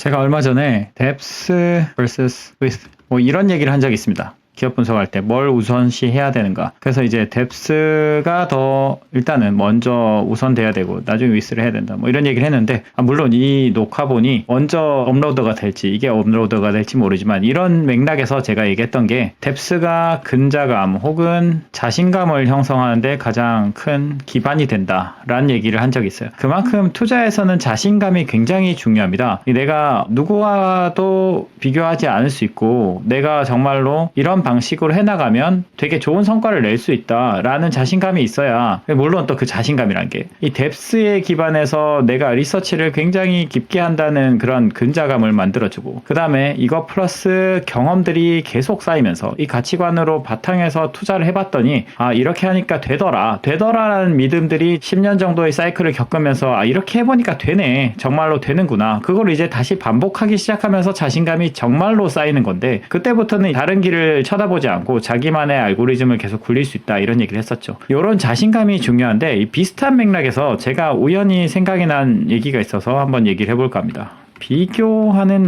제가 얼마 전에 depth vs width 뭐 이런 얘기를 한 적이 있습니다. 기업 분석할 때 뭘 우선시 해야 되는가. 그래서 이제 depth가 더 일단은 먼저 우선돼야 되고 나중에 width를 해야 된다. 뭐 이런 얘기를 했는데 물론 이 녹화본이 먼저 업로드가 될지 이게 업로드가 될지 모르지만 이런 맥락에서 제가 얘기했던 게 depth가 근자감 혹은 자신감을 형성하는데 가장 큰 기반이 된다라는 얘기를 한 적이 있어요. 그만큼 투자에서는 자신감이 굉장히 중요합니다. 내가 누구와도 비교하지 않을 수 있고 내가 정말로 이런 방식으로 해나가면 되게 좋은 성과를 낼 수 있다라는 자신감이 있어야, 물론 또 그 자신감이란 게 이 뎁스에 기반해서 내가 리서치를 굉장히 깊게 한다는 그런 근자감을 만들어주고, 그 다음에 이거 플러스 경험들이 계속 쌓이면서 이 가치관으로 바탕에서 투자를 해봤더니 이렇게 하니까 되더라라는 믿음들이 10년 정도의 사이클을 겪으면서 이렇게 해보니까 되네, 정말로 되는구나, 그걸 이제 다시 반복하기 시작하면서 자신감이 정말로 쌓이는 건데, 그때부터는 다른 길을 쳐다보지 않고 자기만의 알고리즘을 계속 굴릴 수 있다, 이런 얘기를 했었죠. 이런 자신감이 중요한데, 이 비슷한 맥락에서 제가 우연히 생각이 난 얘기가 있어서 한번 얘기를 해볼까 합니다. 비교하는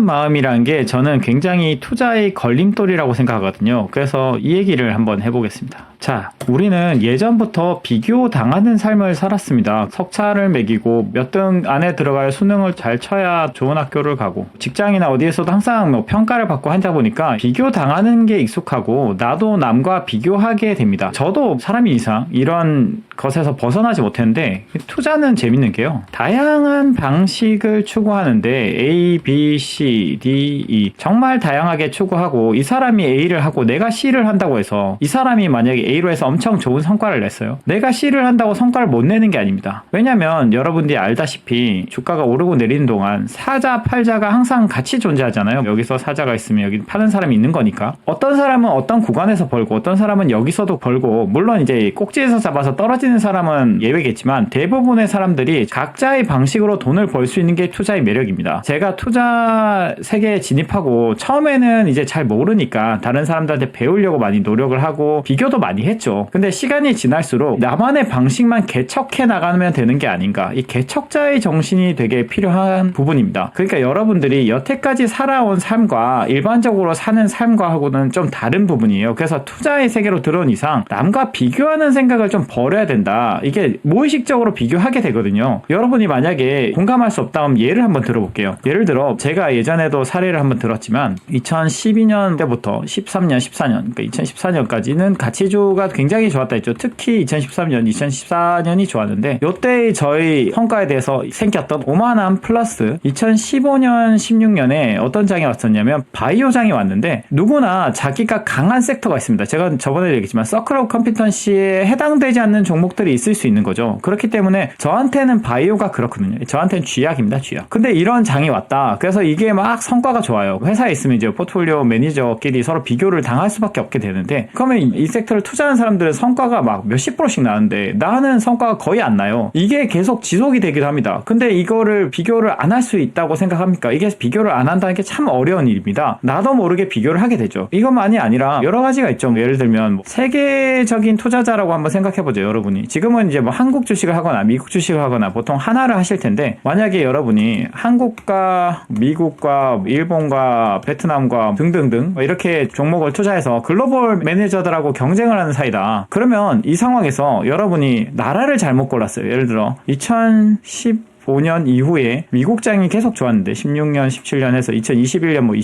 마음이라는 게 저는 굉장히 투자의 걸림돌이라고 생각하거든요. 그래서 이 얘기를 한번 해보겠습니다. 자, 우리는 예전부터 비교당하는 삶을 살았습니다. 석차를 매기고 몇 등 안에 들어갈 수능을 잘 쳐야 좋은 학교를 가고, 직장이나 어디에서도 항상 평가를 받고 하다 보니까 비교당하는 게 익숙하고 나도 남과 비교하게 됩니다. 저도 사람이 이상 이런 것에서 벗어나지 못했는데, 투자는 재밌는 게요, 다양한 방식을 추구하는데 A, B, C, D, E 정말 다양하게 추구하고, 이 사람이 A를 하고 내가 C를 한다고 해서 이 사람이 만약에 A로 해서 엄청 좋은 성과를 냈어요. 내가 C를 한다고 성과를 못 내는 게 아닙니다. 왜냐면 여러분들이 알다시피 주가가 오르고 내리는 동안 사자, 팔자가 항상 같이 존재하잖아요. 여기서 사자가 있으면 여기 파는 사람이 있는 거니까. 어떤 사람은 어떤 구간에서 벌고 어떤 사람은 여기서도 벌고, 물론 이제 꼭지에서 잡아서 떨어지는 사람은 예외겠지만 대부분의 사람들이 각자의 방식으로 돈을 벌 수 있는 게 투자의 매력입니다. 제가 투자 세계에 진입하고 처음에는 이제 잘 모르니까 다른 사람들한테 배우려고 많이 노력을 하고 비교도 많이 했죠. 근데 시간이 지날수록 나만의 방식만 개척해 나가면 되는 게 아닌가, 이 개척자의 정신이 되게 필요한 부분입니다. 그러니까 여러분들이 여태까지 살아온 삶과 일반적으로 사는 삶과 하고는 좀 다른 부분이에요. 그래서 투자의 세계로 들어온 이상 남과 비교하는 생각을 좀 버려야 된다. 이게 무의식적으로 비교하게 되거든요. 여러분이 만약에 공감할 수 없다면 예를 한번 들어볼게요. 예를 들어 제가 예전에도 사례를 한번 들었지만 2012년 때부터 13년, 14년, 그러니까 2014년까지는 가치주가 굉장히 좋았다 했죠. 특히 2013년, 2014년이 좋았는데, 요때 저희 성과에 대해서 생겼던 오만함 플러스 2015년, 16년에 어떤 장이 왔었냐면 바이오 장이 왔는데, 누구나 자기가 강한 섹터가 있습니다. 제가 저번에 얘기했지만 서클 오브 컴피턴시에 해당되지 않는 종목들이 있을 수 있는 거죠. 그렇기 때문에 저한테는 바이오가 그렇거든요. 저한테는 쥐약입니다, 쥐약. 근데 이런 장이 왔다. 그래서 이게 막 성과가 좋아요. 회사에 있으면 이제 포트폴리오 매니저끼리 서로 비교를 당할 수밖에 없게 되는데, 그러면 이 섹터를 투자하는 사람들은 성과가 막 몇십 %씩 나는데 나는 성과가 거의 안 나요. 이게 계속 지속이 되기도 합니다. 근데 이거를 비교를 안 할 수 있다고 생각합니까? 이게 비교를 안 한다는 게 참 어려운 일입니다. 나도 모르게 비교를 하게 되죠. 이것만이 아니라 여러 가지가 있죠. 예를 들면 세계적인 투자자라고 한번 생각해보죠. 여러분이 지금은 이제 뭐 한국 주식을 하거나 미국 주식을 하거나 보통 하나를 하실 텐데, 만약에 여러분이 한국과 미국과 일본과 베트남과 등등등 이렇게 종목을 투자해서 글로벌 매니저들하고 경쟁을 하는 사이다. 그러면 이 상황에서 여러분이 나라를 잘못 골랐어요. 예를 들어 2015년 이후에 미국장이 계속 좋았는데 16년, 17년 해서 2021년 뭐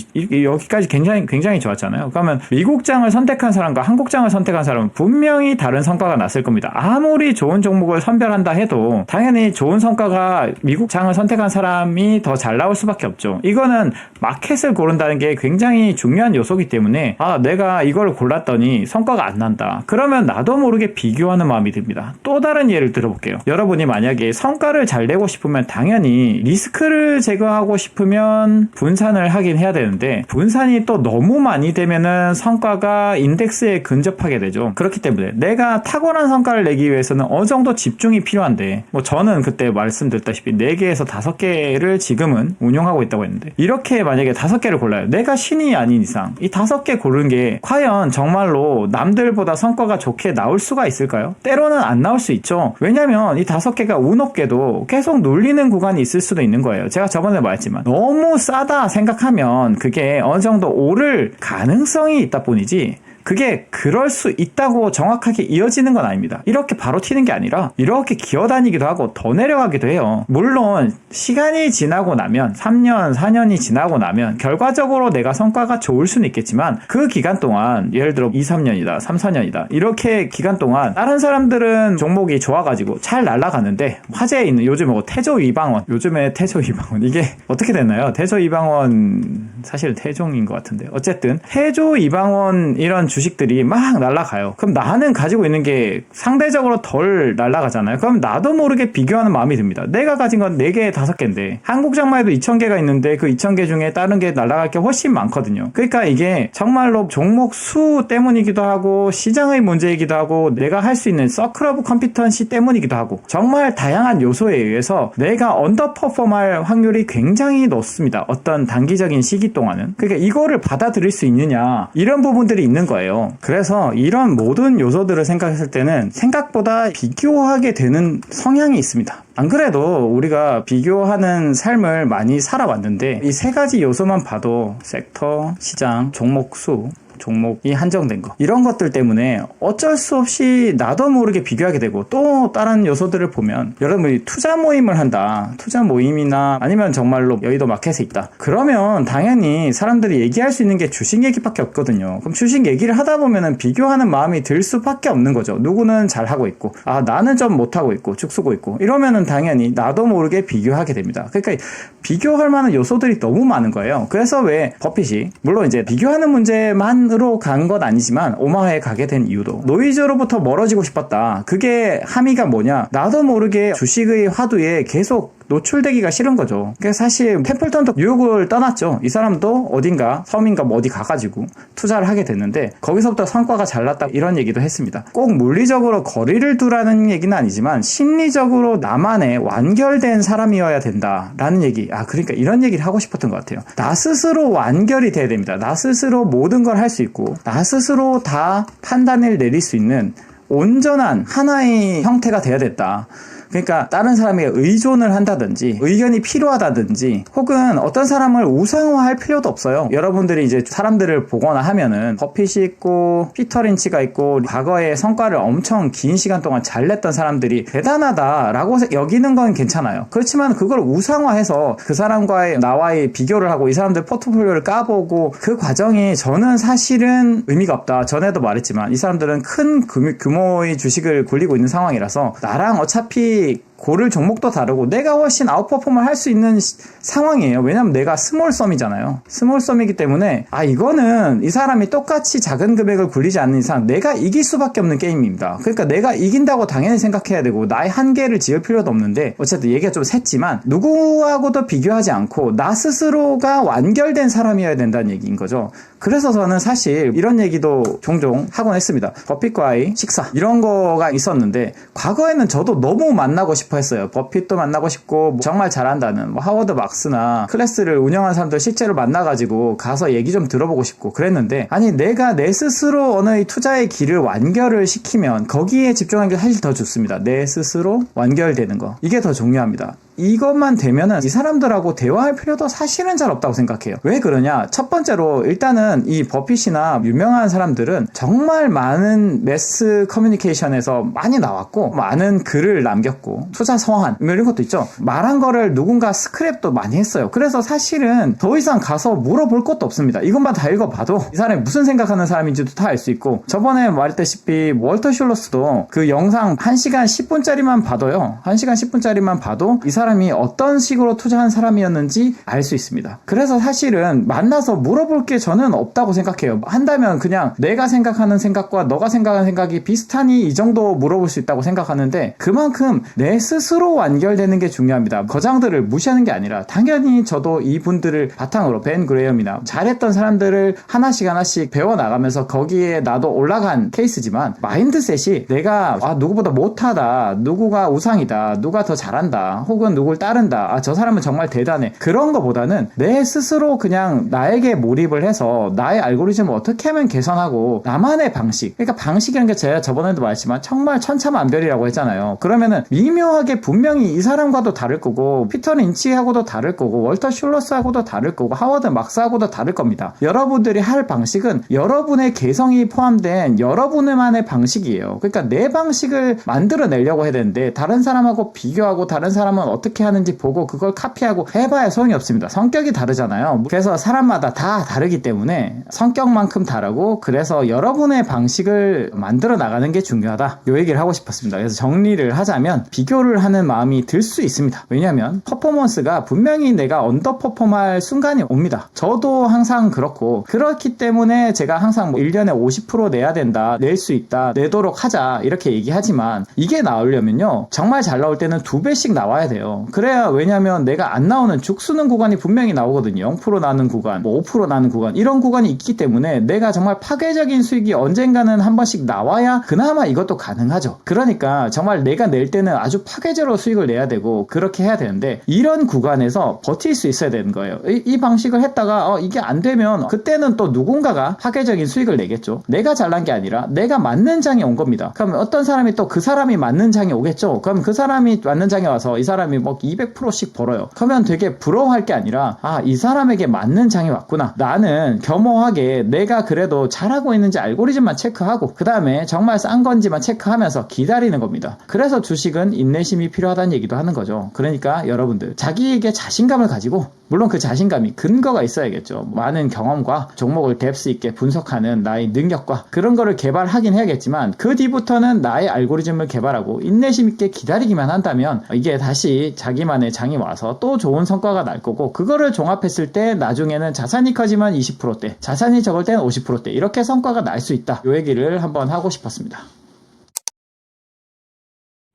여기까지 굉장히 좋았잖아요. 그러면 미국장을 선택한 사람과 한국장을 선택한 사람은 분명히 다른 성과가 났을 겁니다. 아무리 좋은 종목을 선별한다 해도 당연히 좋은 성과가 미국장을 선택한 사람이 더 잘 나올 수밖에 없죠. 이거는 마켓을 고른다는 게 굉장히 중요한 요소이기 때문에 내가 이걸 골랐더니 성과가 안 난다. 그러면 나도 모르게 비교하는 마음이 듭니다. 또 다른 예를 들어볼게요. 여러분이 만약에 성과를 잘 내고 싶으면 당연히 리스크를 제거하고 싶으면 분산을 하긴 해야 되는데, 분산이 또 너무 많이 되면은 성과가 인덱스에 근접하게 되죠. 그렇기 때문에 내가 탁월한 성과를 내기 위해서는 어느 정도 집중이 필요한데, 뭐 저는 그때 말씀드렸다시피 4개에서 5개를 지금은 운용하고 있다고 했는데, 이렇게 만약에 5개를 골라요. 내가 신이 아닌 이상 이 5개 고르는 게 과연 정말로 남들보다 성과가 좋게 나올 수가 있을까요? 때로는 안 나올 수 있죠. 왜냐면 이 5개가 운 없게도 계속 눌리 눌리는 구간이 있을 수도 있는 거예요. 제가 저번에 말했지만 너무 싸다 생각하면 그게 어느 정도 오를 가능성이 있다 뿐이지 그게 그럴 수 있다고 정확하게 이어지는 건 아닙니다. 이렇게 바로 튀는 게 아니라 이렇게 기어다니기도 하고 더 내려가기도 해요. 물론 시간이 지나고 나면 3년, 4년이 지나고 나면 결과적으로 내가 성과가 좋을 수는 있겠지만 그 기간 동안 예를 들어 2, 3년이다, 3, 4년이다 이렇게 기간 동안 다른 사람들은 종목이 좋아가지고 잘 날아가는데 화제에 있는 요즘 뭐 태조위방원 요즘에 태조위방원 이게 어떻게 됐나요? 태조위방원 사실 태종인 것 같은데 어쨌든 태조위방원 이런 주식들이 막 날아가요. 그럼 나는 가지고 있는 게 상대적으로 덜 날아가잖아요. 그럼 나도 모르게 비교하는 마음이 듭니다. 내가 가진 건 4개, 5개인데 한국장만 해도 2,000개가 있는데 그 2,000개 중에 다른 게 날아갈 게 훨씬 많거든요. 그러니까 이게 정말로 종목 수 때문이기도 하고 시장의 문제이기도 하고 내가 할 수 있는 서클 오브 컴피턴시 때문이기도 하고 정말 다양한 요소에 의해서 내가 언더퍼폼할 확률이 굉장히 높습니다. 어떤 단기적인 시기 동안은. 그러니까 이거를 받아들일 수 있느냐 이런 부분들이 있는 거예요. 그래서 이런 모든 요소들을 생각했을 때는 생각보다 비교하게 되는 성향이 있습니다. 안 그래도 우리가 비교하는 삶을 많이 살아왔는데 이 3가지 요소만 봐도 섹터, 시장, 종목 수 종목이 한정된 거 이런 것들 때문에 어쩔 수 없이 나도 모르게 비교하게 되고 또 다른 요소들을 보면 여러분이 투자 모임을 한다 투자 모임이나 아니면 정말로 여의도 마켓에 있다 그러면 당연히 사람들이 얘기할 수 있는 게 주식 얘기밖에 없거든요. 그럼 주식 얘기를 하다 보면은 비교하는 마음이 들 수밖에 없는 거죠. 누구는 잘하고 있고 나는 좀 못하고 있고 죽쓰고 있고 이러면은 당연히 나도 모르게 비교하게 됩니다. 그러니까 비교할 만한 요소들이 너무 많은 거예요. 그래서 왜 버핏이 물론 이제 비교하는 문제만 으로 간 건 아니지만 오마하에 가게 된 이유도 노이즈로부터 멀어지고 싶었다. 그게 함의가 뭐냐 나도 모르게 주식의 화두에 계속 노출되기가 싫은 거죠. 그래서 사실 템플턴도 뉴욕을 떠났죠. 이 사람도 어딘가 섬인가 뭐 어디 가가지고 투자를 하게 됐는데 거기서부터 성과가 잘 났다 이런 얘기도 했습니다. 꼭 물리적으로 거리를 두라는 얘기는 아니지만 심리적으로 나만의 완결된 사람이어야 된다라는 얘기. 그러니까 이런 얘기를 하고 싶었던 것 같아요. 나 스스로 완결이 돼야 됩니다. 나 스스로 모든 걸 할 수 있고 나 스스로 다 판단을 내릴 수 있는 온전한 하나의 형태가 돼야 됐다. 그러니까 다른 사람에게 의존을 한다든지 의견이 필요하다든지 혹은 어떤 사람을 우상화할 필요도 없어요. 여러분들이 이제 사람들을 보거나 하면은 버핏이 있고 피터 린치가 있고 과거에 성과를 엄청 긴 시간 동안 잘 냈던 사람들이 대단하다라고 여기는 건 괜찮아요. 그렇지만 그걸 우상화해서 그 사람과의 나와의 비교를 하고 이 사람들 포트폴리오를 까보고 그 과정이 저는 사실은 의미가 없다. 전에도 말했지만 이 사람들은 큰 규모의 주식을 굴리고 있는 상황이라서 나랑 어차피 고를 종목도 다르고 내가 훨씬 아웃퍼폼을 할 수 있는 상황이에요. 왜냐면 내가 스몰썸이잖아요. 스몰썸이기 때문에 이거는 이 사람이 똑같이 작은 금액을 굴리지 않는 이상 내가 이길 수밖에 없는 게임입니다. 그러니까 내가 이긴다고 당연히 생각해야 되고 나의 한계를 지을 필요도 없는데 어쨌든 얘기가 좀 샜지만 누구하고도 비교하지 않고 나 스스로가 완결된 사람이어야 된다는 얘기인 거죠. 그래서 저는 사실 이런 얘기도 종종 하곤 했습니다. 버핏과의 식사 이런 거가 있었는데 과거에는 저도 너무 만나고 싶어 했어요. 버핏도 만나고 싶고 정말 잘한다는 하워드 막스나 클래스를 운영하는 사람들 실제로 만나가지고 가서 얘기 좀 들어보고 싶고 그랬는데 내가 내 스스로 어느 투자의 길을 완결을 시키면 거기에 집중하는 게 사실 더 좋습니다. 내 스스로 완결되는 거 이게 더 중요합니다. 이것만 되면은 이 사람들하고 대화할 필요도 사실은 잘 없다고 생각해요. 왜 그러냐? 첫 번째로 일단은 이 버핏이나 유명한 사람들은 정말 많은 매스 커뮤니케이션에서 많이 나왔고 많은 글을 남겼고 투자 서한 이런 것도 있죠. 말한 거를 누군가 스크랩도 많이 했어요. 그래서 사실은 더 이상 가서 물어볼 것도 없습니다. 이것만 다 읽어봐도 이 사람이 무슨 생각하는 사람인지도 다 알 수 있고 저번에 말했다시피 월터 슐러스도 그 영상 1시간 10분짜리만 봐도요. 1시간 10분짜리만 봐도 이 사람이 어떤 식으로 투자한 사람이었는지 알 수 있습니다. 그래서 사실은 만나서 물어볼 게 저는 없다고 생각해요. 한다면 그냥 내가 생각하는 생각과 너가 생각하는 생각이 비슷하니 이 정도 물어볼 수 있다고 생각하는데 그만큼 내 스스로 완결되는 게 중요합니다. 거장들을 무시하는 게 아니라 당연히 저도 이분들을 바탕으로 벤 그레이엄이나 잘했던 사람들을 하나씩 배워나가면서 거기에 나도 올라간 케이스지만 마인드셋이 내가 누구보다 못하다 누구가 우상이다 누가 더 잘한다 혹은 누굴 따른다. 아, 저 사람은 정말 대단해. 그런 거보다는 내 스스로 그냥 나에게 몰입을 해서 나의 알고리즘을 어떻게 하면 개선하고 나만의 방식. 그러니까 방식이라는 게 제가 저번에도 말했지만 정말 천차만별이라고 했잖아요. 그러면은 미묘하게 분명히 이 사람과도 다를 거고 피터 린치하고도 다를 거고 월터 슐러스하고도 다를 거고 하워드 막스하고도 다를 겁니다. 여러분들이 할 방식은 여러분의 개성이 포함된 여러분만의 방식이에요. 그러니까 내 방식을 만들어내려고 해야 되는데 다른 사람하고 비교하고 다른 사람은 어떻게 하는지 보고 그걸 카피하고 해봐야 소용이 없습니다. 성격이 다르잖아요. 그래서 사람마다 다 다르기 때문에 성격만큼 다르고 그래서 여러분의 방식을 만들어 나가는 게 중요하다. 요 얘기를 하고 싶었습니다. 그래서 정리를 하자면 비교를 하는 마음이 들 수 있습니다. 왜냐하면 퍼포먼스가 분명히 내가 언더퍼폼할 순간이 옵니다. 저도 항상 그렇기 때문에 제가 항상 1년에 50% 내야 된다, 낼 수 있다, 내도록 하자 이렇게 얘기하지만 이게 나오려면요 정말 잘 나올 때는 2배씩 나와야 돼요. 그래야 왜냐면 내가 안 나오는 죽쓰는 구간이 분명히 나오거든요. 0% 나는 구간, 5% 나는 구간 이런 구간이 있기 때문에 내가 정말 파괴적인 수익이 언젠가는 한 번씩 나와야 그나마 이것도 가능하죠. 그러니까 정말 내가 낼 때는 아주 파괴적으로 수익을 내야 되고 그렇게 해야 되는데 이런 구간에서 버틸 수 있어야 되는 거예요. 이 방식을 했다가 이게 안 되면 그때는 또 누군가가 파괴적인 수익을 내겠죠. 내가 잘난 게 아니라 내가 맞는 장에 온 겁니다. 그럼 어떤 사람이 또 그 사람이 맞는 장에 오겠죠. 그럼 그 사람이 맞는 장에 와서 이 사람이 뭐 200%씩 벌어요. 그러면 되게 부러워할 게 아니라 이 사람에게 맞는 장이 왔구나. 나는 겸허하게 내가 그래도 잘하고 있는지 알고리즘만 체크하고 그 다음에 정말 싼 건지만 체크하면서 기다리는 겁니다. 그래서 주식은 인내심이 필요하다는 얘기도 하는 거죠. 그러니까 여러분들 자기에게 자신감을 가지고 물론 그 자신감이 근거가 있어야겠죠. 많은 경험과 종목을 뎁스 있게 분석하는 나의 능력과 그런 거를 개발하긴 해야겠지만 그 뒤부터는 나의 알고리즘을 개발하고 인내심 있게 기다리기만 한다면 이게 다시 자기만의 장이 와서 또 좋은 성과가 날 거고 그거를 종합했을 때 나중에는 자산이 커지면 20%대, 자산이 적을 때는 50%대 이렇게 성과가 날 수 있다. 이 얘기를 한번 하고 싶었습니다.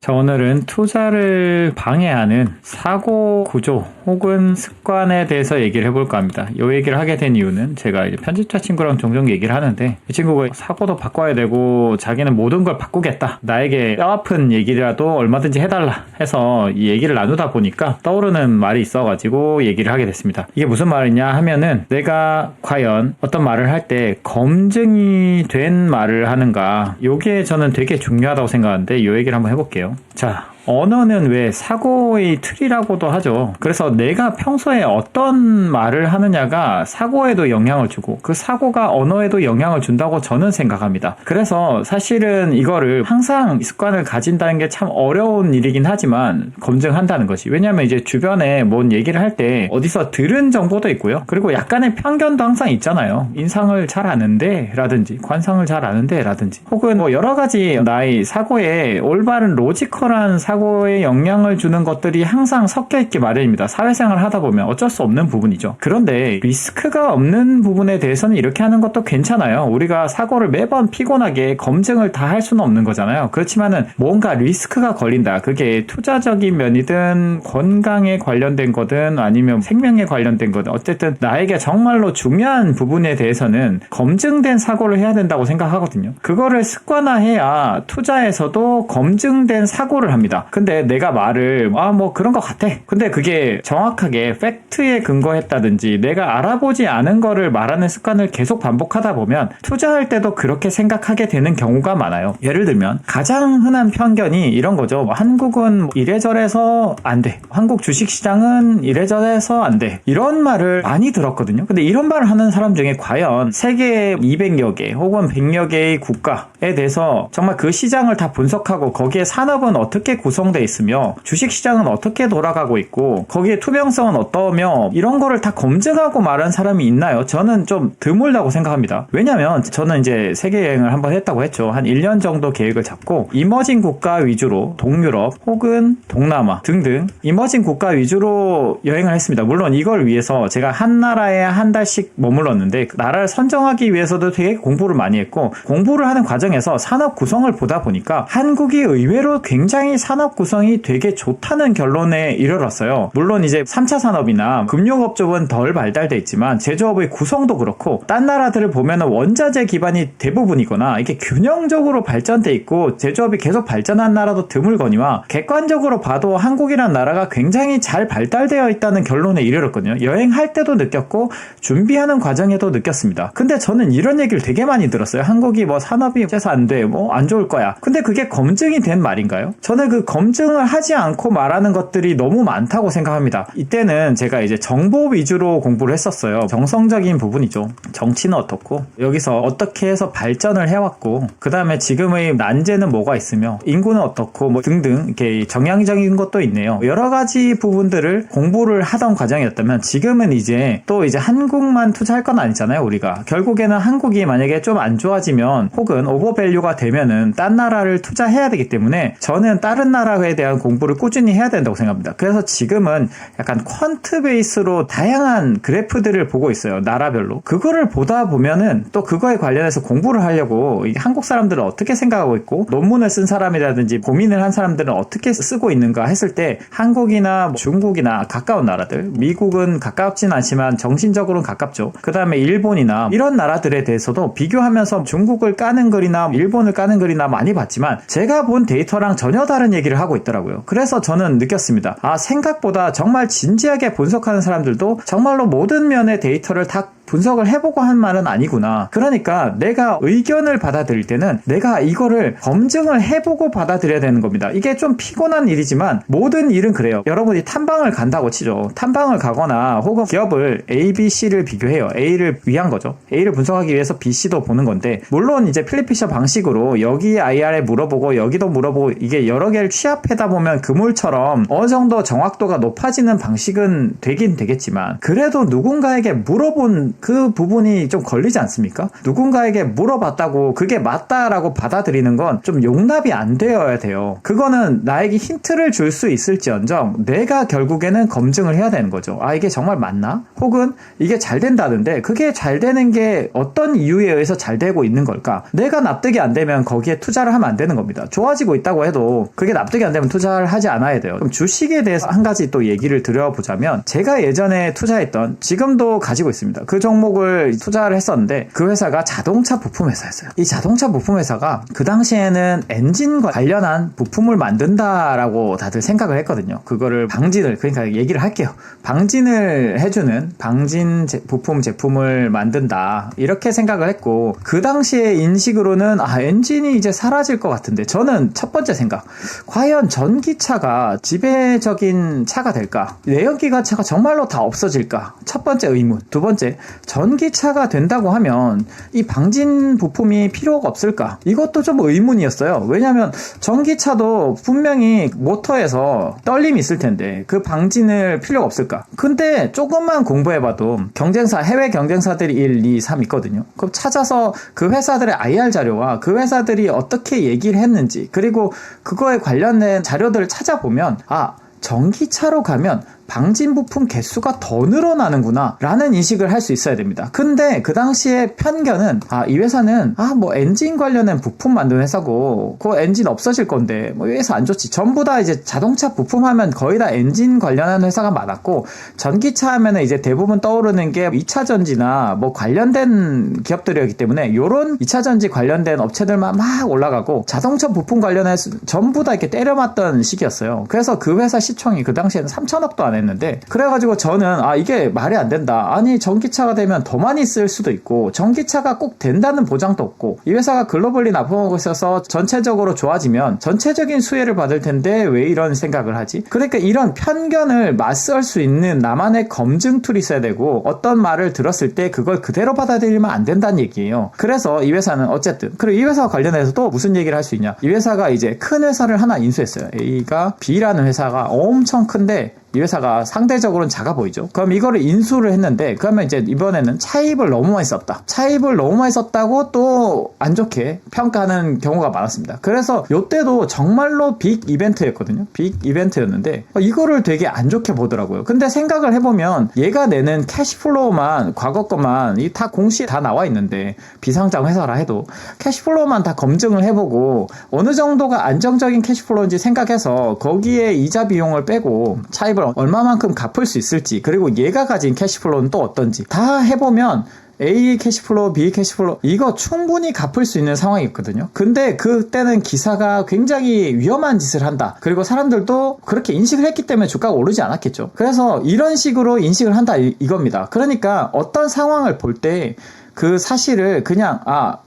자, 오늘은 투자를 방해하는 사고 구조 혹은 습관에 대해서 얘기를 해볼까 합니다. 이 얘기를 하게 된 이유는 제가 이제 편집자 친구랑 종종 얘기를 하는데 이 친구가 사고도 바꿔야 되고 자기는 모든 걸 바꾸겠다. 나에게 뼈아픈 얘기라도 얼마든지 해달라 해서 이 얘기를 나누다 보니까 떠오르는 말이 있어가지고 얘기를 하게 됐습니다. 이게 무슨 말이냐 하면은 내가 과연 어떤 말을 할 때 검증이 된 말을 하는가 요게 저는 되게 중요하다고 생각하는데 이 얘기를 한번 해볼게요. 자, 언어는 왜 사고의 틀이라고도 하죠. 그래서 내가 평소에 어떤 말을 하느냐가 사고에도 영향을 주고 그 사고가 언어에도 영향을 준다고 저는 생각합니다. 그래서 사실은 이거를 항상 습관을 가진다는 게 참 어려운 일이긴 하지만 검증한다는 것이 왜냐하면 이제 주변에 뭔 얘기를 할 때 어디서 들은 정보도 있고요. 그리고 약간의 편견도 항상 있잖아요. 인상을 잘 아는데 라든지 관상을 잘 아는데 라든지 혹은 뭐 여러 가지 나의 사고에 올바른 로지컬한 사고에 영향을 주는 것들이 항상 섞여 있기 마련입니다. 사회생활을 하다 보면 어쩔 수 없는 부분이죠. 그런데 리스크가 없는 부분에 대해서는 이렇게 하는 것도 괜찮아요. 우리가 사고를 매번 피곤하게 검증을 다 할 수는 없는 거잖아요. 그렇지만은 뭔가 리스크가 걸린다. 그게 투자적인 면이든 건강에 관련된 거든 아니면 생명에 관련된 거든 어쨌든 나에게 정말로 중요한 부분에 대해서는 검증된 사고를 해야 된다고 생각하거든요. 그거를 습관화해야 투자에서도 검증된 사고를 합니다. 근데 내가 말을 뭐 그런 것 같아. 근데 그게 정확하게 팩트에 근거했다든지 내가 알아보지 않은 거를 말하는 습관을 계속 반복하다 보면 투자할 때도 그렇게 생각하게 되는 경우가 많아요. 예를 들면 가장 흔한 편견이 이런 거죠. 한국은 이래저래서 안 돼. 한국 주식시장은 이래저래서 안 돼. 이런 말을 많이 들었거든요. 근데 이런 말을 하는 사람 중에 과연 세계 200여 개 혹은 100여 개의 국가에 대해서 정말 그 시장을 다 분석하고 거기에 산업은 어떻게 구성되어 있으며 주식시장은 어떻게 돌아가고 있고 거기에 투명성은 어떠며 이런 거를 다 검증하고 말하는 사람이 있나요? 저는 좀 드물다고 생각합니다. 왜냐면 저는 이제 세계여행을 한번 했다고 했죠. 한 1년 정도 계획을 잡고 이머징 국가 위주로 동유럽 혹은 동남아 등등 이머징 국가 위주로 여행을 했습니다. 물론 이걸 위해서 제가 한 나라에 한 달씩 머물렀는데 나라를 선정하기 위해서도 되게 공부를 많이 했고 공부를 하는 과정에서 산업 구성을 보다 보니까 한국이 의외로 굉장히 산업 산업 구성이 되게 좋다는 결론에 이르렀어요. 물론 이제 3차 산업이나 금융업 쪽은 덜 발달돼 있지만 제조업의 구성도 그렇고 딴 나라들을 보면 원자재 기반이 대부분이거나 이게 균형적으로 발전돼 있고 제조업이 계속 발전한 나라도 드물거니와 객관적으로 봐도 한국이란 나라가 굉장히 잘 발달되어 있다는 결론에 이르렀거든요. 여행할 때도 느꼈고 준비하는 과정에도 느꼈습니다. 근데 저는 이런 얘기를 되게 많이 들었어요. 한국이 뭐 산업이 어째서 안 돼, 뭐 안 좋을 거야. 근데 그게 검증이 된 말인가요? 저는 그 검증을 하지 않고 말하는 것들이 너무 많다고 생각합니다. 이때는 제가 이제 정보 위주로 공부를 했었어요. 정성적인 부분이죠. 정치는 어떻고 여기서 어떻게 해서 발전을 해왔고 그 다음에 지금의 난제는 뭐가 있으며 인구는 어떻고 뭐 등등 이렇게 정량적인 것도 있네요. 여러 가지 부분들을 공부를 하던 과정이었다면 지금은 이제 또 이제 한국만 투자할 건 아니잖아요. 우리가 결국에는 한국이 만약에 좀 안 좋아지면 혹은 오버밸류가 되면은 딴 나라를 투자해야 되기 때문에 저는 다른 나라에 대한 공부를 꾸준히 해야 된다고 생각합니다. 그래서 지금은 약간 퀀트 베이스로 다양한 그래프들을 보고 있어요. 나라별로. 그거를 보다 보면은 또 그거에 관련해서 공부를 하려고 한국 사람들은 어떻게 생각하고 있고 논문을 쓴 사람이라든지 고민을 한 사람들은 어떻게 쓰고 있는가 했을 때 한국이나 중국이나 가까운 나라들, 미국은 가깝진 않지만 정신적으로는 가깝죠. 그 다음에 일본이나 이런 나라들에 대해서도 비교하면서 중국을 까는 글이나 일본을 까는 글이나 많이 봤지만 제가 본 데이터랑 전혀 다른 얘기를 하고 있더라고요. 그래서 저는 느꼈습니다. 아, 생각보다 정말 진지하게 분석하는 사람들도 정말로 모든 면의 데이터를 다 분석을 해보고 한 말은 아니구나. 그러니까 내가 의견을 받아들일 때는 내가 이거를 검증을 해보고 받아들여야 되는 겁니다. 이게 좀 피곤한 일이지만 모든 일은 그래요. 여러분이 탐방을 간다고 치죠. 탐방을 가거나 혹은 기업을 A, B, C를 비교해요. A를 위한 거죠. A를 분석하기 위해서 B, C도 보는 건데 물론 이제 필립 피셔 방식으로 여기 IR에 물어보고 여기도 물어보고 이게 여러 개를 취합하다 보면 그물처럼 어느 정도 정확도가 높아지는 방식은 되긴 되겠지만 그래도 누군가에게 물어본 그 부분이 좀 걸리지 않습니까? 누군가에게 물어봤다고 그게 맞다라고 받아들이는 건 좀 용납이 안 되어야 돼요. 그거는 나에게 힌트를 줄 수 있을지언정 내가 결국에는 검증을 해야 되는 거죠. 아, 이게 정말 맞나? 혹은 이게 잘 된다는데 그게 잘 되는 게 어떤 이유에 의해서 잘 되고 있는 걸까? 내가 납득이 안 되면 거기에 투자를 하면 안 되는 겁니다. 좋아지고 있다고 해도 그게 납득이 안 되면 투자를 하지 않아야 돼요. 그럼 주식에 대해서 한 가지 또 얘기를 드려보자면 제가 예전에 투자했던 지금도 가지고 있습니다. 그 종목을 투자를 했었는데 그 회사가 자동차 부품 회사였어요. 이 자동차 부품 회사가 그 당시에는 엔진과 관련한 부품을 만든다라고 다들 생각을 했거든요. 그거를 방진을 그러니까 얘기를 할게요. 방진을 해주는 방진 부품 제품을 만든다 이렇게 생각을 했고 그 당시의 인식으로는 아 엔진이 이제 사라질 것 같은데 저는 첫 번째 생각 과연 전기차가 지배적인 차가 될까? 내연기관차가 정말로 다 없어질까? 첫 번째 의문. 두 번째 전기차가 된다고 하면 이 방진 부품이 필요가 없을까? 이것도 좀 의문이었어요. 왜냐하면 전기차도 분명히 모터에서 떨림이 있을 텐데 그 방진을 필요가 없을까? 근데 조금만 공부해봐도 경쟁사, 해외 경쟁사들이 1, 2, 3 있거든요. 그럼 찾아서 그 회사들의 IR 자료와 그 회사들이 어떻게 얘기를 했는지 그리고 그거에 관련된 자료들을 찾아보면 아 전기차로 가면 방진 부품 개수가 더 늘어나는구나 라는 인식을 할 수 있어야 됩니다. 근데 그 당시에 편견은 이 회사는 뭐 엔진 관련된 부품 만드는 회사고 그 엔진 없어질 건데 뭐 이 회사 안 좋지. 전부 다 이제 자동차 부품 하면 거의 다 엔진 관련한 회사가 많았고 전기차 하면은 이제 대부분 떠오르는 게 2차전지나 뭐 관련된 기업들이었기 때문에 요런 2차전지 관련된 업체들만 막 올라가고 자동차 부품 관련해서 전부 다 이렇게 때려맞던 시기였어요. 그래서 그 회사 시총이 그 당시에는 3천억도 안 했는데 그래가지고 저는 이게 말이 안 된다. 아니 전기차가 되면 더 많이 쓸 수도 있고 전기차가 꼭 된다는 보장도 없고 이 회사가 글로벌리 납품하고 있어서 전체적으로 좋아지면 전체적인 수혜를 받을 텐데 왜 이런 생각을 하지? 그러니까 이런 편견을 맞설 수 있는 나만의 검증 툴이 있어야 되고 어떤 말을 들었을 때 그걸 그대로 받아들이면 안 된다는 얘기예요. 그래서 이 회사는 어쨌든 그리고 이 회사와 관련해서도 무슨 얘기를 할 수 있냐? 이 회사가 이제 큰 회사를 하나 인수했어요. A가 B라는 회사가 엄청 큰데 이 회사가 상대적으로는 작아 보이죠. 그럼 이거를 인수를 했는데 그러면 이제 이번에는 차입을 너무 많이 썼다. 차입을 너무 많이 썼다고 또 안 좋게 평가하는 경우가 많았습니다. 그래서 이때도 정말로 빅 이벤트였거든요. 빅 이벤트였는데 이거를 되게 안 좋게 보더라고요. 근데 생각을 해보면 얘가 내는 캐시플로우만 과거 것만 이 다 공시에 다 나와 있는데 비상장 회사라 해도 캐시플로우만 다 검증을 해보고 어느 정도가 안정적인 캐시플로우인지 생각해서 거기에 이자 비용을 빼고 차입을 얼마만큼 갚을 수 있을지 그리고 얘가 가진 캐시플로우는 또 어떤지 다 해보면 A 캐시플로우, B 캐시플로우 이거 충분히 갚을 수 있는 상황이었거든요. 근데 그때는 기사가 굉장히 위험한 짓을 한다. 그리고 사람들도 그렇게 인식을 했기 때문에 주가가 오르지 않았겠죠. 그래서 이런 식으로 인식을 한다 이겁니다. 그러니까 어떤 상황을 볼 때 그 사실을 그냥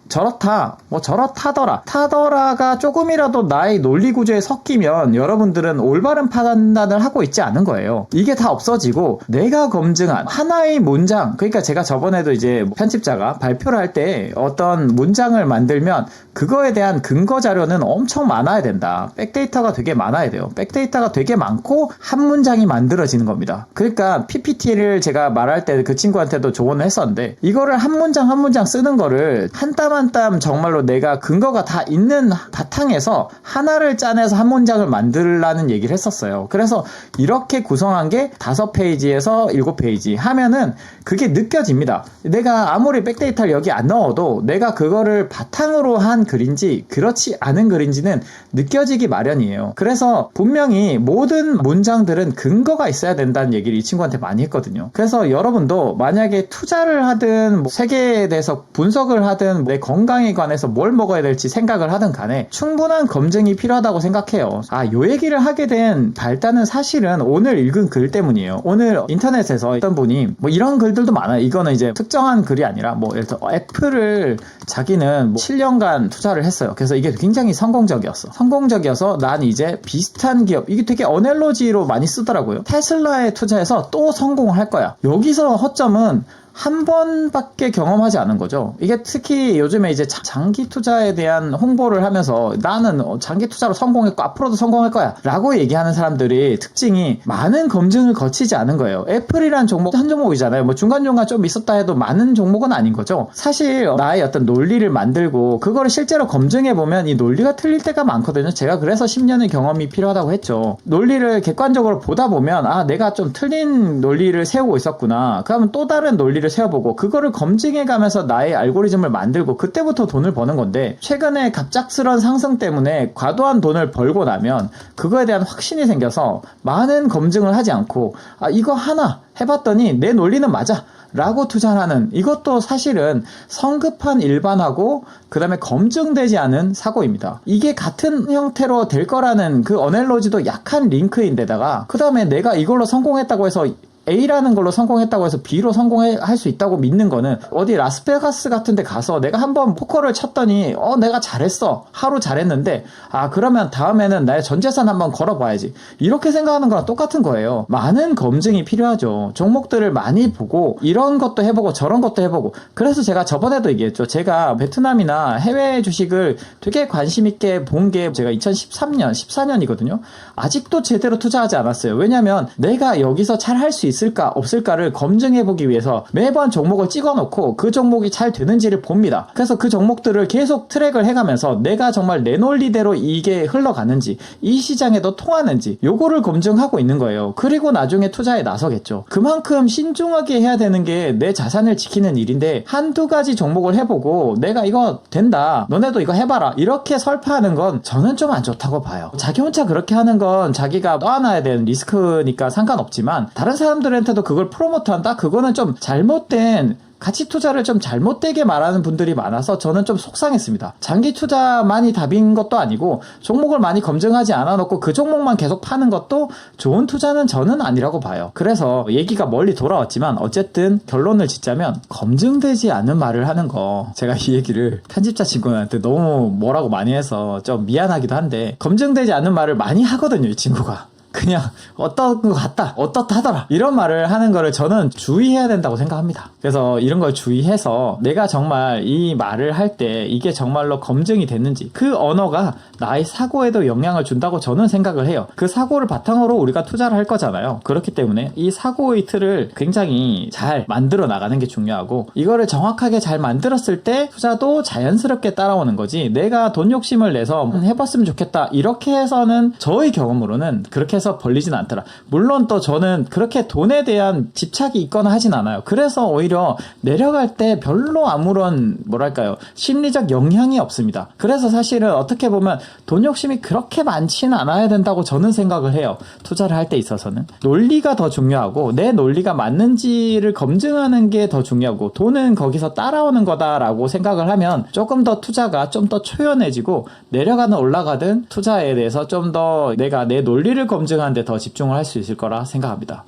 저렇다 타더라가 조금이라도 나의 논리 구조에 섞이면 여러분들은 올바른 판단을 하고 있지 않은 거예요. 이게 다 없어지고 내가 검증한 하나의 문장, 그러니까 제가 저번에도 이제 편집자가 발표를 할 때 어떤 문장을 만들면 그거에 대한 근거 자료는 엄청 많아야 된다. 백데이터가 되게 많아야 돼요. 백데이터가 되게 많고 한 문장이 만들어지는 겁니다. 그러니까 PPT를 제가 말할 때 그 친구한테도 조언을 했었는데 이거를 한 문장 쓰는 거를 한 땀 한 땀 정말로 내가 근거가 다 있는 바탕에서 하나를 짜내서 한 문장을 만들라는 얘기를 했었어요. 그래서 이렇게 구성한 게 5페이지에서 7페이지 하면은 그게 느껴집니다. 내가 아무리 백데이터를 여기 안 넣어도 내가 그거를 바탕으로 한 글인지 그렇지 않은 글인지는 느껴지기 마련이에요. 그래서 분명히 모든 문장들은 근거가 있어야 된다는 얘기를 이 친구한테 많이 했거든요. 그래서 여러분도 만약에 투자를 하든 세계에 대해서 분석을 하든 내 건강에 관해서 뭘 먹어야 될지 생각을 하든 간에 충분한 검증이 필요하다고 생각해요. 요 얘기를 하게 된 발단은 사실은 오늘 읽은 글 때문이에요. 오늘 인터넷에서 어떤 분이 이런 글들도 많아요. 이거는 이제 특정한 글이 아니라 예를 들어 애플을 자기는 7년간 투자를 했어요. 그래서 이게 굉장히 성공적이어서 난 이제 비슷한 기업, 이게 되게 어넬로지로 많이 쓰더라고요. 테슬라에 투자해서 또 성공을 할 거야. 여기서 허점은 한 번밖에 경험하지 않은 거죠. 이게 특히 요즘에 이제 장기 투자에 대한 홍보를 하면서 나는 장기 투자로 성공했고 앞으로도 성공할 거야 라고 얘기하는 사람들이 특징이 많은 검증을 거치지 않은 거예요. 애플이란 종목 한 종목이잖아요. 중간중간 좀 있었다 해도 많은 종목은 아닌 거죠. 사실 나의 어떤 논리를 만들고 그거를 실제로 검증해보면 이 논리가 틀릴 때가 많거든요. 제가 그래서 10년의 경험이 필요하다고 했죠. 논리를 객관적으로 보다 보면 내가 좀 틀린 논리를 세우고 있었구나. 그러면 또 다른 논리를 세워보고 그거를 검증해가면서 나의 알고리즘을 만들고 그때부터 돈을 버는 건데 최근에 갑작스런 상승 때문에 과도한 돈을 벌고 나면 그거에 대한 확신이 생겨서 많은 검증을 하지 않고 이거 하나 해봤더니 내 논리는 맞아 라고 투자하는 이것도 사실은 성급한 일반화고 그 다음에 검증되지 않은 사고입니다. 이게 같은 형태로 될 거라는 그 어넬로지도 약한 링크인데다가 그 다음에 내가 이걸로 성공했다고 해서 A라는 걸로 성공했다고 해서 B로 성공할 수 있다고 믿는 거는 어디 라스베가스 같은 데 가서 내가 한번 포커를 쳤더니 내가 잘했어. 하루 잘했는데 그러면 다음에는 나의 전 재산 한번 걸어봐야지. 이렇게 생각하는 거랑 똑같은 거예요. 많은 검증이 필요하죠. 종목들을 많이 보고 이런 것도 해보고 저런 것도 해보고 그래서 제가 저번에도 얘기했죠. 제가 베트남이나 해외 주식을 되게 관심 있게 본 게 제가 2013년, 14년이거든요. 아직도 제대로 투자하지 않았어요. 왜냐면 내가 여기서 잘 할 수 있을까 없을까를 검증해보기 위해서 매번 종목을 찍어놓고 그 종목이 잘 되는지를 봅니다. 그래서 그 종목들을 계속 트랙을 해가면서 내가 정말 내 논리대로 이게 흘러가는지 이 시장에도 통하는지 요거를 검증하고 있는 거예요. 그리고 나중에 투자에 나서겠죠. 그만큼 신중하게 해야 되는 게 내 자산을 지키는 일인데 한두 가지 종목을 해보고 내가 이거 된다 너네도 이거 해봐라 이렇게 설파하는 건 저는 좀 안 좋다고 봐요. 자기 혼자 그렇게 하는 건 자기가 떠안아야 되는 리스크니까 상관없지만 다른 사람들한테도 그걸 프로모트한다? 그거는 좀 잘못된 가치 투자를 좀 잘못되게 말하는 분들이 많아서 저는 좀 속상했습니다. 장기 투자만이 답인 것도 아니고 종목을 많이 검증하지 않아 놓고 그 종목만 계속 파는 것도 좋은 투자는 저는 아니라고 봐요. 그래서 얘기가 멀리 돌아왔지만 어쨌든 결론을 짓자면 검증되지 않은 말을 하는 거 제가 이 얘기를 편집자 친구한테 너무 뭐라고 많이 해서 좀 미안하기도 한데 검증되지 않은 말을 많이 하거든요, 이 친구가. 그냥 어떤 것 같다, 어떻다 하더라, 이런 말을 하는 거를 저는 주의해야 된다고 생각합니다. 그래서 이런 걸 주의해서 내가 정말 이 말을 할 때 이게 정말로 검증이 됐는지, 그 언어가 나의 사고에도 영향을 준다고 저는 생각을 해요. 그 사고를 바탕으로 우리가 투자를 할 거잖아요. 그렇기 때문에 이 사고의 틀을 굉장히 잘 만들어 나가는 게 중요하고, 이거를 정확하게 잘 만들었을 때 투자도 자연스럽게 따라오는 거지, 내가 돈 욕심을 내서 해봤으면 좋겠다 이렇게 해서는 저의 경험으로는 그렇게 해서 벌리진 않더라. 물론 또 저는 그렇게 돈에 대한 집착이 있거나 하진 않아요. 그래서 오히려 내려갈 때 별로 아무런 뭐랄까요, 심리적 영향이 없습니다. 그래서 사실은 어떻게 보면 돈 욕심이 그렇게 많지는 않아야 된다고 저는 생각을 해요. 투자를 할 때 있어서는 논리가 더 중요하고, 내 논리가 맞는지를 검증하는 게 더 중요하고, 돈은 거기서 따라오는 거다라고 생각을 하면 조금 더 투자가 좀 더 초연해지고, 내려가든 올라가든 투자에 대해서 좀 더 내가 내 논리를 검증하는 데 더 집중을 할 수 있을 거라 생각합니다.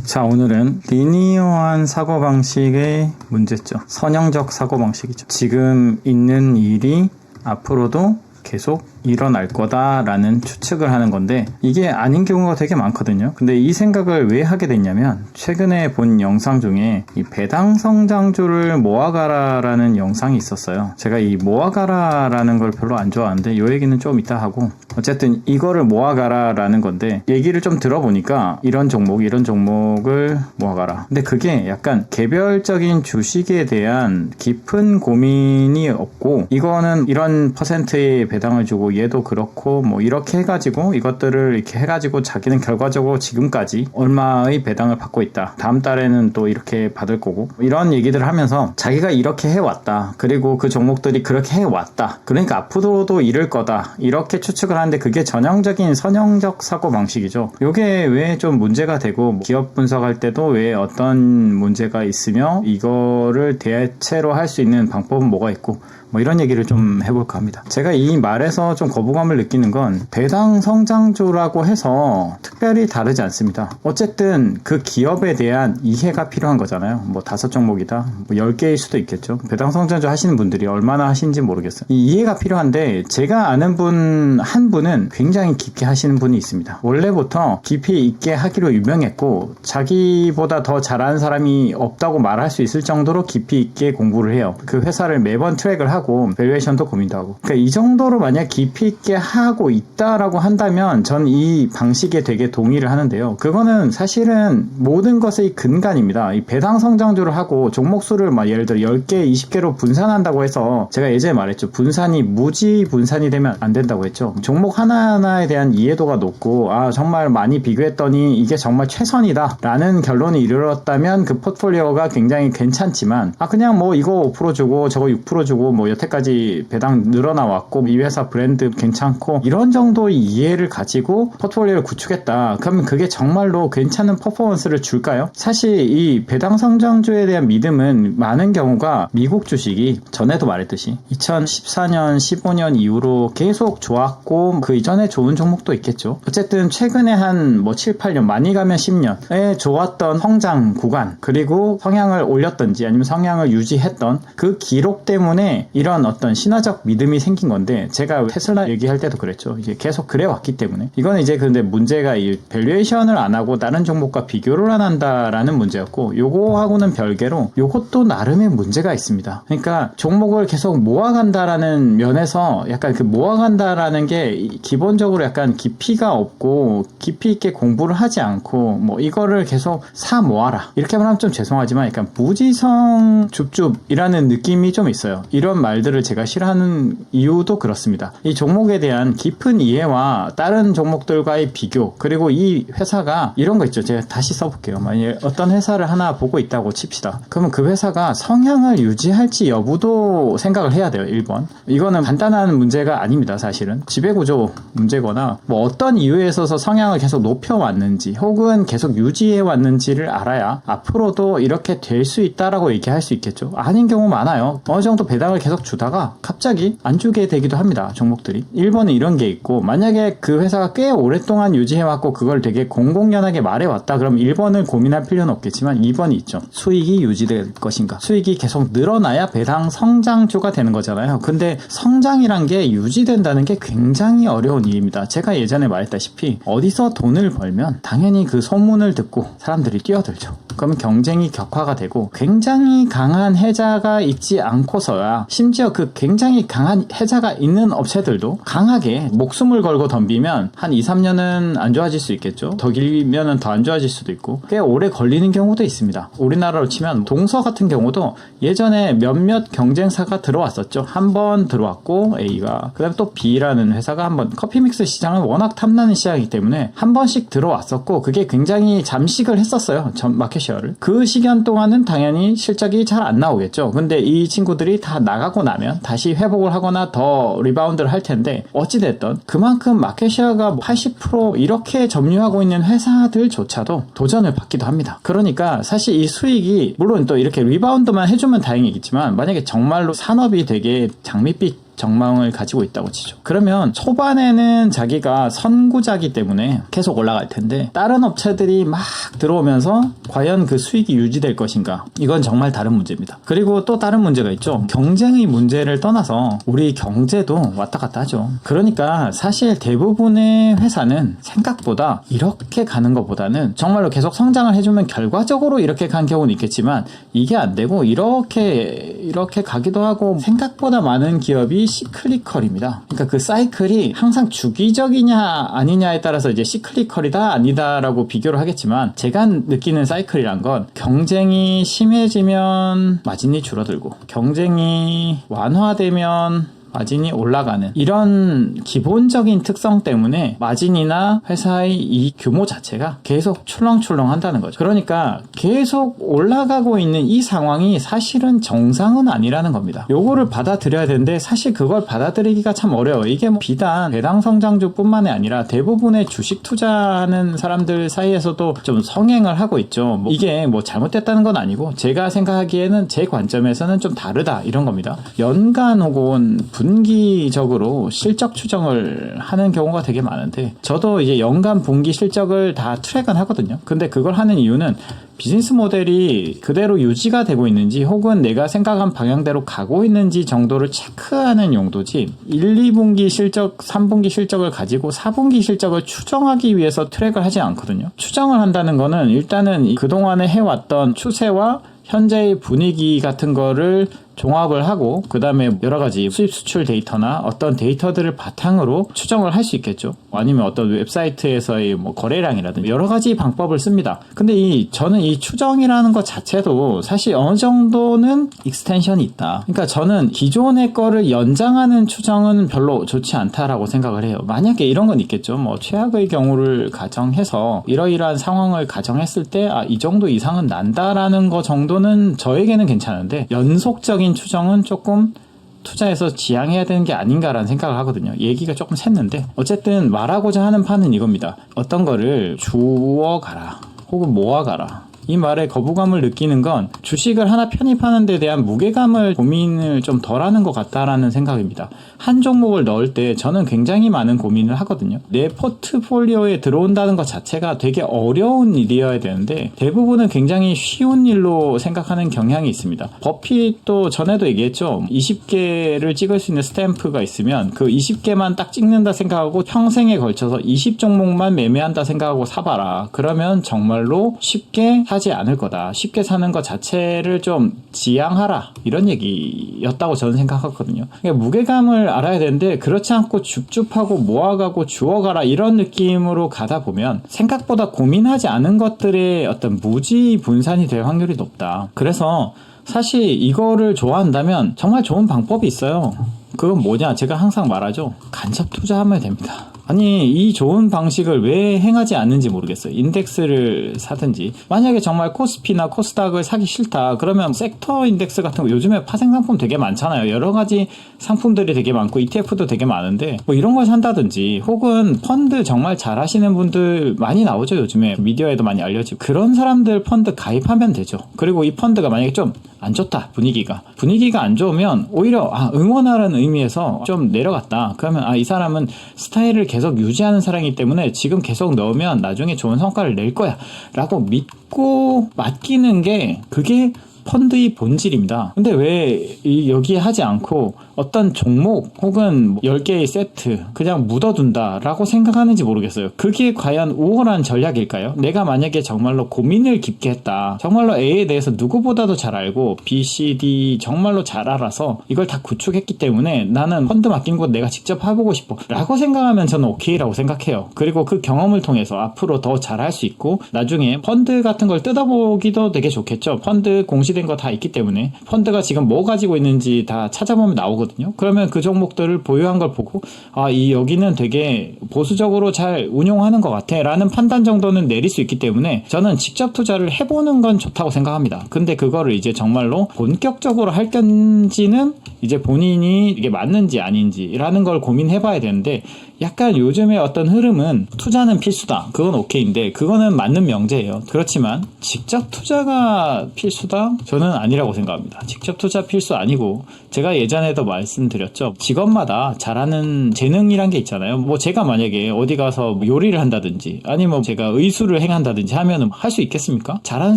자, 오늘은 리니어한 사고방식의 문제점, 선형적 사고방식이죠. 지금 있는 일이 앞으로도 계속 일어날 거다라는 추측을 하는 건데, 이게 아닌 경우가 되게 많거든요. 근데 이 생각을 왜 하게 됐냐면, 최근에 본 영상 중에 이 배당 성장주를 모아가라라는 영상이 있었어요. 제가 이 모아가라라는 걸 별로 안 좋아하는데 이 얘기는 좀 이따 하고, 어쨌든 이거를 모아가라라는 건데, 얘기를 좀 들어보니까 이런 종목을 모아가라. 근데 그게 약간 개별적인 주식에 대한 깊은 고민이 없고, 이거는 이런 퍼센트의 배당을 주고 얘도 그렇고 뭐 이렇게 해가지고 이것들을 이렇게 해가지고 자기는 결과적으로 지금까지 얼마의 배당을 받고 있다, 다음 달에는 또 이렇게 받을 거고, 이런 얘기들을 하면서 자기가 이렇게 해왔다, 그리고 그 종목들이 그렇게 해왔다, 그러니까 앞으로도 이럴 거다, 이렇게 추측을 하는데, 그게 전형적인 선형적 사고방식이죠. 이게 왜 좀 문제가 되고, 기업 분석할 때도 왜 어떤 문제가 있으며 이거를 대체로 할 수 있는 방법은 뭐가 있고, 뭐 이런 얘기를 좀 해볼까 합니다. 제가 이 말에서 좀 거부감을 느끼는 건, 배당 성장주라고 해서 특별히 다르지 않습니다. 어쨌든 그 기업에 대한 이해가 필요한 거잖아요. 뭐 5종목이다, 뭐 10개일 수도 있겠죠. 배당 성장주 하시는 분들이 얼마나 하시는지 모르겠어요. 이 이해가 필요한데, 제가 아는 분 한 분은 굉장히 깊게 하시는 분이 있습니다. 원래부터 깊이 있게 하기로 유명했고, 자기보다 더 잘하는 사람이 없다고 말할 수 있을 정도로 깊이 있게 공부를 해요. 그 회사를 매번 트랙을 하고 밸류에이션도 고민도 하고, 그러니까 이 정도로 만약 깊이 있게 하고 있다라고 한다면 전 이 방식에 되게 동의를 하는데요. 그거는 사실은 모든 것의 근간입니다. 이 배당 성장주를 하고 종목수를 막 예를 들어 10개, 20개로 분산한다고 해서, 제가 예전에 말했죠. 분산이 무지 분산이 되면 안 된다고 했죠. 종목 하나하나에 대한 이해도가 높고, 정말 많이 비교했더니 이게 정말 최선이다 라는 결론이 이르렀다면 그 포트폴리오가 굉장히 괜찮지만, 그냥 뭐 이거 5% 주고 저거 6% 주고 뭐 여태까지 배당 늘어나왔고 이 회사 브랜드 괜찮고, 이런 정도의 이해를 가지고 포트폴리오를 구축했다, 그러면 그게 정말로 괜찮은 퍼포먼스를 줄까요? 사실 이 배당 성장주에 대한 믿음은 많은 경우가 미국 주식이 전에도 말했듯이 2014년 15년 이후로 계속 좋았고, 그 이전에 좋은 종목도 있겠죠. 어쨌든 최근에 한 뭐 7, 8년, 많이 가면 10년에 좋았던 성장 구간, 그리고 성향을 올렸던지 아니면 성향을 유지했던 그 기록 때문에 이런 어떤 신화적 믿음이 생긴 건데, 제가 테슬라 얘기할 때도 그랬죠. 이게 계속 그래왔기 때문에. 이거는 이제 근데 문제가 이 밸류에이션을 안 하고 다른 종목과 비교를 안 한다라는 문제였고, 요거하고는 별개로 요것도 나름의 문제가 있습니다. 그러니까 종목을 계속 모아간다라는 면에서 약간 그 모아간다라는 게 기본적으로 약간 깊이가 없고, 깊이 있게 공부를 하지 않고 뭐 이거를 계속 사 모아라 이렇게 말하면 좀 죄송하지만 약간 무지성 줍줍이라는 느낌이 좀 있어요. 이런 말들을 제가 싫어하는 이유도 그렇습니다. 이 종목에 대한 깊은 이해와 다른 종목들과의 비교, 그리고 이 회사가 이런 거 있죠. 제가 다시 써볼게요. 만약에 어떤 회사를 하나 보고 있다고 칩시다. 그러면 그 회사가 성향을 유지할지 여부도 생각을 해야 돼요. 1번. 이거는 간단한 문제가 아닙니다. 사실은 지배구조 문제거나 뭐 어떤 이유에 있어서 성향을 계속 높여왔는지 혹은 계속 유지해왔는지를 알아야 앞으로도 이렇게 될 수 있다라고 얘기할 수 있겠죠. 아닌 경우 많아요. 어느 정도 배당을 계속 계속 주다가 갑자기 안 주게 되기도 합니다. 종목들이. 1번은 이런 게 있고, 만약에 그 회사가 꽤 오랫동안 유지해왔고 그걸 되게 공공연하게 말해왔다, 그럼 1번을 고민할 필요는 없겠지만 2번이 있죠. 수익이 유지될 것인가. 수익이 계속 늘어나야 배당 성장주가 되는 거잖아요. 근데 성장이란 게 유지된다는 게 굉장히 어려운 일입니다. 제가 예전에 말했다시피 어디서 돈을 벌면 당연히 그 소문을 듣고 사람들이 뛰어들죠. 그러면 경쟁이 격화가 되고, 굉장히 강한 해자가 있지 않고서야, 심지어 그 굉장히 강한 해자가 있는 업체들도 강하게 목숨을 걸고 덤비면 한 2, 3년은 안 좋아질 수 있겠죠. 더 길면은 더 안 좋아질 수도 있고 꽤 오래 걸리는 경우도 있습니다. 우리나라로 치면 동서 같은 경우도 예전에 몇몇 경쟁사가 들어왔었죠. 한 번 들어왔고 A가, 그 다음에 또 B라는 회사가 한번, 커피 믹스 시장은 워낙 탐나는 시장이기 때문에 한 번씩 들어왔었고, 그게 굉장히 잠식을 했었어요. 마켓쉐어를. 그 시간 동안은 당연히 실적이 잘 안 나오겠죠. 근데 이 친구들이 다 나가고 나면 다시 회복을 하거나 더 리바운드를 할 텐데, 어찌됐든 그만큼 마켓쉐어가 80% 이렇게 점유하고 있는 회사들조차도 도전을 받기도 합니다. 그러니까 사실 이 수익이 물론 또 이렇게 리바운드만 해주면 다행이겠지만, 만약에 정말로 산업이 되게 장밋빛 전망을 가지고 있다고 치죠. 그러면 초반에는 자기가 선구자기 때문에 계속 올라갈 텐데, 다른 업체들이 막 들어오면서 과연 그 수익이 유지될 것인가, 이건 정말 다른 문제입니다. 그리고 또 다른 문제가 있죠. 경쟁의 문제를 떠나서 우리 경제도 왔다 갔다 하죠. 그러니까 사실 대부분의 회사는 생각보다 이렇게 가는 것보다는, 정말로 계속 성장을 해주면 결과적으로 이렇게 간 경우는 있겠지만, 이게 안 되고 이렇게 가기도 하고, 생각보다 많은 기업이 시클리컬입니다. 그러니까 그 사이클이 항상 주기적이냐 아니냐에 따라서 이제 시클리컬이다 아니다라고 비교를 하겠지만, 제가 느끼는 사이클이란 건, 경쟁이 심해지면 마진이 줄어들고, 경쟁이 완화되면 마진이 올라가는, 이런 기본적인 특성 때문에 마진이나 회사의 이 규모 자체가 계속 출렁출렁 한다는 거죠. 그러니까 계속 올라가고 있는 이 상황이 사실은 정상은 아니라는 겁니다. 요거를 받아들여야 되는데, 사실 그걸 받아들이기가 참 어려워요. 이게 뭐 비단 배당 성장주 뿐만이 아니라 대부분의 주식 투자하는 사람들 사이에서도 좀 성행을 하고 있죠. 뭐 이게 뭐 잘못됐다는 건 아니고, 제가 생각하기에는 제 관점에서는 좀 다르다, 이런 겁니다. 연간 혹은 분기적으로 실적 추정을 하는 경우가 되게 많은데, 저도 이제 연간 분기 실적을 다 트랙은 하거든요. 근데 그걸 하는 이유는 비즈니스 모델이 그대로 유지가 되고 있는지, 혹은 내가 생각한 방향대로 가고 있는지 정도를 체크하는 용도지, 1, 2분기 실적, 3분기 실적을 가지고 4분기 실적을 추정하기 위해서 트랙을 하지 않거든요. 추정을 한다는 거는 일단은 그동안에 해왔던 추세와 현재의 분위기 같은 거를 종합을 하고, 그 다음에 여러 가지 수입 수출 데이터나 어떤 데이터들을 바탕으로 추정을 할 수 있겠죠. 아니면 어떤 웹사이트에서의 뭐 거래량이라든지 여러 가지 방법을 씁니다. 근데 저는 이 추정이라는 것 자체도 사실 어느 정도는 익스텐션이 있다. 그러니까 저는 기존의 거를 연장하는 추정은 별로 좋지 않다라고 생각을 해요. 만약에 이런 건 있겠죠. 뭐 최악의 경우를 가정해서 이러이러한 상황을 가정했을 때 이 정도 이상은 난다라는 거 정도는 저에게는 괜찮은데, 연속적인 추정은 조금 투자에서 지양해야 되는 게 아닌가라는 생각을 하거든요. 얘기가 조금 샜는데, 어쨌든 말하고자 하는 판은 이겁니다. 어떤 거를 주워가라 혹은 모아가라, 이 말에 거부감을 느끼는 건 주식을 하나 편입하는 데 대한 무게감을 고민을 좀 덜 하는 것 같다라는 생각입니다. 한 종목을 넣을 때 저는 굉장히 많은 고민을 하거든요. 내 포트폴리오에 들어온다는 것 자체가 되게 어려운 일이어야 되는데, 대부분은 굉장히 쉬운 일로 생각하는 경향이 있습니다. 버핏도 전에도 얘기했죠. 20개를 찍을 수 있는 스탬프가 있으면 그 20개만 딱 찍는다 생각하고 평생에 걸쳐서 20종목만 매매한다 생각하고 사봐라. 그러면 정말로 쉽게 사지 않을 거다. 쉽게 사는 것 자체를 좀 지양하라, 이런 얘기였다고 저는 생각하거든요. 그러니까 무게감을 알아야 되는데, 그렇지 않고 줍줍하고 모아가고 주워가라 이런 느낌으로 가다 보면 생각보다 고민하지 않은 것들의 어떤 무지 분산이 될 확률이 높다. 그래서 사실 이거를 좋아한다면 정말 좋은 방법이 있어요. 그건 뭐냐, 제가 항상 말하죠. 간접 투자하면 됩니다. 아니 이 좋은 방식을 왜 행하지 않는지 모르겠어요. 인덱스를 사든지, 만약에 정말 코스피나 코스닥을 사기 싫다 그러면 섹터 인덱스 같은 거 요즘에 파생 상품 되게 많잖아요. 여러 가지 상품들이 되게 많고 ETF도 되게 많은데 뭐 이런 걸 산다든지, 혹은 펀드 정말 잘 하시는 분들 많이 나오죠. 요즘에 미디어에도 많이 알려지고, 그런 사람들 펀드 가입하면 되죠. 그리고 이 펀드가 만약에 좀 안 좋다, 분위기가 안 좋으면 오히려 응원하라는 의미에서 좀 내려갔다 그러면 이 사람은 스타일을 계속 유지하는 사람이기 때문에 지금 계속 넣으면 나중에 좋은 성과를 낼 거야 라고 믿고 맡기는 게, 그게 펀드의 본질입니다. 근데 왜 여기에 하지 않고 어떤 종목 혹은 10개의 세트 그냥 묻어둔다 라고 생각하는지 모르겠어요. 그게 과연 우월한 전략일까요? 내가 만약에 정말로 고민을 깊게 했다, 정말로 A에 대해서 누구보다도 잘 알고 B, C, D 정말로 잘 알아서 이걸 다 구축했기 때문에 나는 펀드 맡긴 거 내가 직접 해보고 싶어 라고 생각하면 저는 오케이라고 생각해요. 그리고 그 경험을 통해서 앞으로 더 잘할 수 있고, 나중에 펀드 같은 걸 뜯어보기도 되게 좋겠죠. 펀드 공시된 거 다 있기 때문에 펀드가 지금 뭐 가지고 있는지 다 찾아보면 나오거든요. 그러면 그 종목들을 보유한 걸 보고 여기는 되게 보수적으로 잘 운용하는 것 같아 라는 판단 정도는 내릴 수 있기 때문에 저는 직접 투자를 해보는 건 좋다고 생각합니다. 근데 그거를 이제 정말로 본격적으로 할 건지는 이제 본인이 이게 맞는지 아닌지라는 걸 고민해봐야 되는데, 약간 요즘의 어떤 흐름은 투자는 필수다, 그건 오케이인데 그거는 맞는 명제예요. 그렇지만 직접 투자가 필수다? 저는 아니라고 생각합니다. 직접 투자 필수 아니고, 제가 예전에도 말씀드렸죠. 직업마다 잘하는 재능이란 게 있잖아요. 뭐 제가 만약에 어디 가서 요리를 한다든지 아니면 제가 의수를 행한다든지 하면 할 수 있겠습니까? 잘하는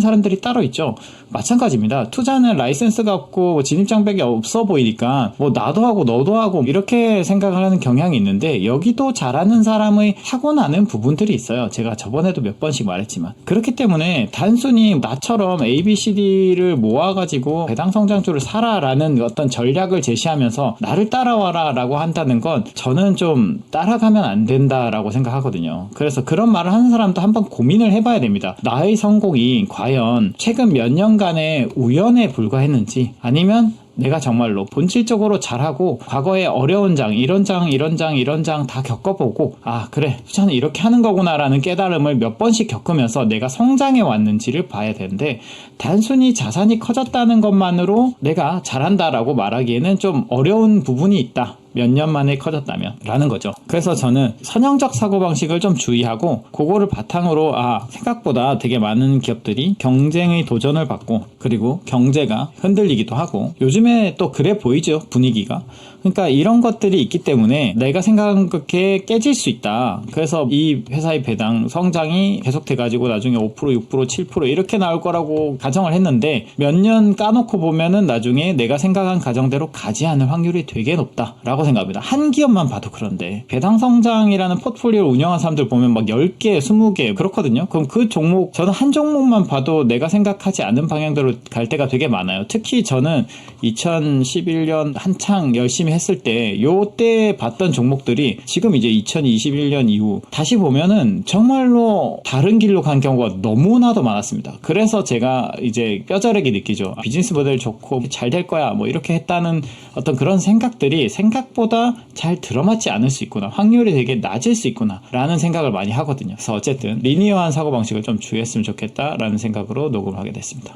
사람들이 따로 있죠. 마찬가지입니다. 투자는 라이센스가 없고 진입장벽이 없어 보이니까 뭐 나도 하고 너도 하고 이렇게 생각을 하는 경향이 있는데, 여기도 잘하는 사람의 타고나는 부분들이 있어요. 제가 저번에도 몇 번씩 말했지만. 그렇기 때문에 단순히 나처럼 ABCD를 모아가지고 배당 성장주를 사라라는 어떤 전략을 제시하면서 나를 따라와라 라고 한다는 건 저는 좀 따라가면 안 된다라고 생각하거든요. 그래서 그런 말을 하는 사람도 한번 고민을 해봐야 됩니다. 나의 성공이 과연 최근 몇 년간의 우연에 불과했는지, 아니면 내가 정말로 본질적으로 잘하고 과거에 어려운 장, 이런 장 다 겪어보고 그래 투자는 이렇게 하는 거구나 라는 깨달음을 몇 번씩 겪으면서 내가 성장해 왔는지를 봐야 되는데, 단순히 자산이 커졌다는 것만으로 내가 잘한다 라고 말하기에는 좀 어려운 부분이 있다, 몇 년 만에 커졌다면 라는 거죠. 그래서 저는 선형적 사고방식을 좀 주의하고, 그거를 바탕으로 생각보다 되게 많은 기업들이 경쟁의 도전을 받고, 그리고 경제가 흔들리기도 하고, 요즘에 또 그래 보이죠, 분위기가. 그러니까 이런 것들이 있기 때문에 내가 생각한 그렇게 깨질 수 있다. 그래서 이 회사의 배당 성장이 계속돼가지고 나중에 5%, 6%, 7% 이렇게 나올 거라고 가정을 했는데, 몇 년 까놓고 보면은 나중에 내가 생각한 가정대로 가지 않을 확률이 되게 높다라고 생각합니다. 한 기업만 봐도 그런데 배당 성장이라는 포트폴리오를 운영한 사람들 보면 막 10개, 20개 그렇거든요. 그럼 그 종목, 저는 한 종목만 봐도 내가 생각하지 않은 방향대로 갈 때가 되게 많아요. 특히 저는 2011년 한창 열심히 했을 때 요때 봤던 종목들이 지금 이제 2021년 이후 다시 보면은 정말로 다른 길로 간 경우가 너무나도 많았습니다. 그래서 제가 이제 뼈저리게 느끼죠. 비즈니스 모델 좋고 잘 될 거야 뭐 이렇게 했다는 어떤 그런 생각들이 생각보다 잘 들어맞지 않을 수 있구나, 확률이 되게 낮을 수 있구나 라는 생각을 많이 하거든요. 그래서 어쨌든 리니어한 사고방식을 좀 주의했으면 좋겠다 라는 생각으로 녹음을 하게 됐습니다.